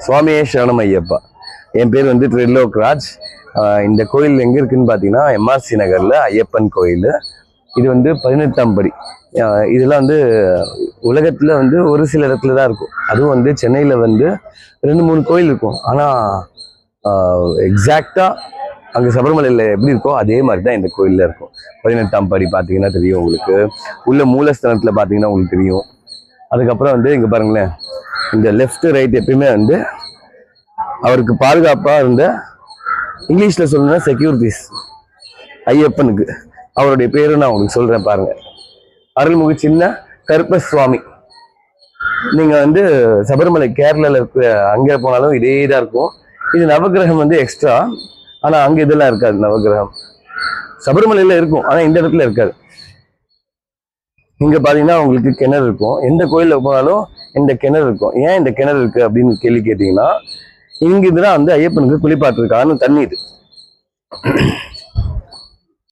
சுவாமியே சரணம் ஐயப்பா. என் பேர் வந்து ட்ரிலோக்ராஜ். இந்த கோயில் எங்கே இருக்குன்னு பார்த்தீங்கன்னா எம்ஆர்சி நகரில் ஐயப்பன் கோயில். இது வந்து 18ஆம் படி. இதெல்லாம் வந்து உலகத்தில் வந்து ஒரு சில இடத்துல தான் இருக்கும். அதுவும் வந்து சென்னையில் வந்து 2-3 கோயில் இருக்கும். ஆனால் எக்ஸாக்டாக அங்கே சபரிமலையில் எப்படி இருக்கோ அதே மாதிரி தான் இந்த கோயிலில் இருக்கும். 18ஆம் படி பார்த்தீங்கன்னா தெரியும் உங்களுக்கு. உள்ள மூலஸ்தானத்தில் பார்த்தீங்கன்னா உங்களுக்கு தெரியும். அதுக்கப்புறம் வந்து இங்கே பாருங்களேன், இந்த லெஃப்ட் ரைட் எப்பயுமே வந்து அவருக்கு பாதுகாப்பாக இருந்த, இங்கிலீஷில் சொல்லணும்னா செக்யூரிட்டிஸ் ஐயப்பனுக்கு. அவருடைய பேரும் நான் உங்களுக்கு சொல்கிறேன் பாருங்க. அருள்மிகு சின்ன கருப்பசுவாமி. நீங்கள் வந்து சபரிமலை கேரளாவில் இருக்கிற அங்கே போனாலும் இதே தான் இருக்கும். இது நவகிரகம் வந்து எக்ஸ்ட்ரா. ஆனால் அங்கே இதெல்லாம் இருக்காது. நவகிரகம் சபரிமலையில் இருக்கும், ஆனால் இந்த இடத்துல இருக்காது. இங்கே பார்த்தீங்கன்னா உங்களுக்கு கிணறு இருக்கும். எந்த கோயிலில் போனாலும் இந்த கிணறு இருக்கும். ஏன் இந்த கிணறு இருக்குது அப்படின்னு கேள்வி கேட்டிங்கன்னா, இங்கே இதுதான் வந்து ஐயப்பனுக்கு குளிப்பாட்டுருக்கான்னு தண்ணி இது.